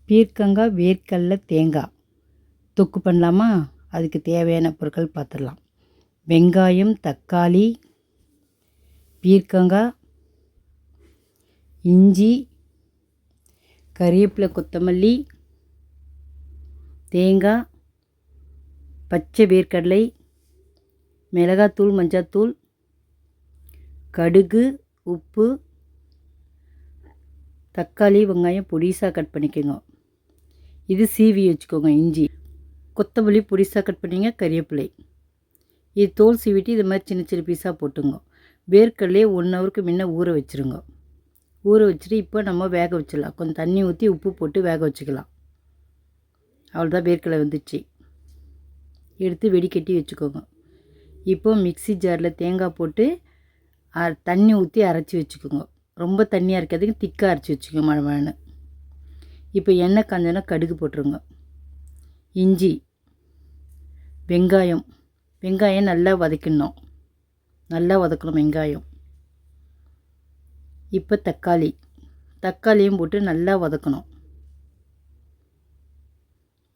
பீர்க்கங்காய் வேர்க்கடலை தேங்காய் தொக்கு பண்ணலாமா? அதுக்கு தேவையான பொருட்கள் பார்த்துடலாம். வெங்காயம், தக்காளி, பீர்க்கங்காய், இஞ்சி, கறிவேப்பிலை, கொத்தமல்லி, தேங்காய், பச்சை வேர்க்கடலை, மிளகாத்தூள், மஞ்சத்தூள், கடுகு, உப்பு, தக்காளி, வெங்காயம் பொடிசாக கட் பண்ணிக்கோங்க. இது சீவி வச்சுக்கோங்க. இஞ்சி, கொத்தமல்லி பொடிசாக கட் பண்ணிங்க. கறிவேப்பிலை இது தோல் சீவிட்டு இது மாதிரி சின்ன சின்ன பீஸாக போட்டுங்க. வேர்க்கடலையே 1 ஹவருக்கு முன்ன ஊற வச்சுருங்க. ஊற வச்சுட்டு இப்போ நம்ம வேக வச்சிடலாம். கொஞ்சம் தண்ணி ஊற்றி உப்பு போட்டு வேக வச்சுக்கலாம். அவ்வளோதான், வேர்க்கடலை வந்துச்சு. எடுத்து வெடிக்கட்டி வச்சுக்கோங்க. இப்போ மிக்ஸி ஜாரில் தேங்காய் போட்டு தண்ணி ஊற்றி அரைச்சி வச்சுக்கோங்க. ரொம்ப தண்ணியாக இருக்காதுங்க, திக்காக அரைச்சி வச்சுக்கோங்க மழை. இப்போ எண்ணெய் காஞ்சோன்னா கடுகு போட்டுருங்க. இஞ்சி, வெங்காயம் நல்லா வதக்கணும். வெங்காயம். இப்போ தக்காளியும் போட்டு நல்லா வதக்கணும்.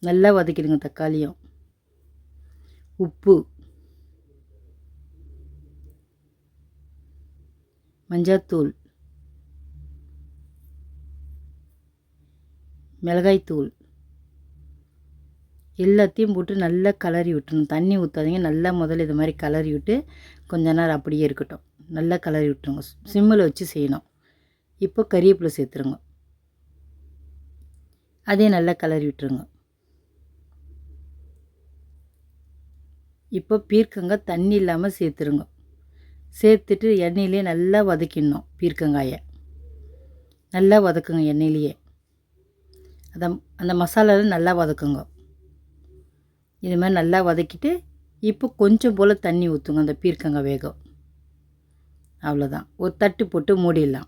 நல்லா வதக்கிடுங்க தக்காளியும். உப்பு, மஞ்சத்தூள், மிளகாய்த்தூள் எல்லாத்தையும் போட்டு நல்லா கலரி விட்டுணும். தண்ணி ஊற்றாதீங்க. நல்லா முதல்ல இது மாதிரி கலரி விட்டு கொஞ்ச நேரம் அப்படியே இருக்கட்டும். நல்லா கலரி விட்டுருங்க. சிம்மில் வச்சு செய்யணும். இப்போ கறிவேப்பிலை சேர்த்துருங்க. அதே நல்லா கலரி விட்டுருங்க. இப்போ பீர்க்கங்காய் தண்ணி இல்லாமல் சேர்த்துருங்க. சேர்த்துட்டு எண்ணெயிலே நல்லா வதக்கிடணும். பீர்க்கங்காயை நல்லா வதக்குங்க. எண்ணெயிலேயே அந்த மசாலாவில் நல்லா வதக்குங்க. இது மாதிரி நல்லா வதக்கிட்டு இப்போ கொஞ்சம் போல் தண்ணி ஊற்றுங்க. அந்த பீர்க்கங்காய் வேகம். அவ்வளோதான், ஒரு தட்டு போட்டு மூடிடலாம்.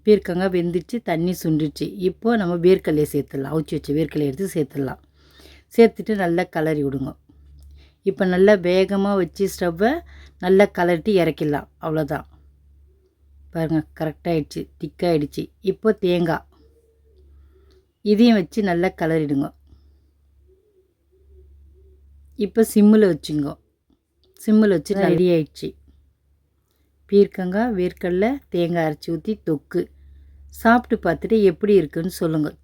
பீர்க்கங்காய் வெந்துச்சு, தண்ணி சுண்டிச்சு. இப்போ நம்ம வேர்க்கடலையை சேர்த்துடலாம். அவிச்சி வச்சு வேர்க்கடலையை எடுத்து சேர்த்துடலாம். சேர்த்துட்டு நல்லா கலரி விடுங்க. இப்போ நல்லா வேகமாக வச்சு ஸ்டவ்வை நல்லா கலரிட்டு இறக்கிடலாம். அவ்வளோதான், பாருங்கள், கரெக்டாகிடுச்சு, திக்காகிடுச்சு. இப்போ தேங்காய் இதையும் வச்சு நல்லா கலரிடுங்க. இப்போ சிம்மில் வச்சுங்க. சிம்மில் வச்சு ரெடி ஆயிடுச்சு. பீர்க்கங்காய் வேர்க்கடலை தேங்காய் அரைச்சி ஊற்றி தொக்கு. சாப்பிட்டு பார்த்துட்டு எப்படி இருக்குன்னு சொல்லுங்கள்.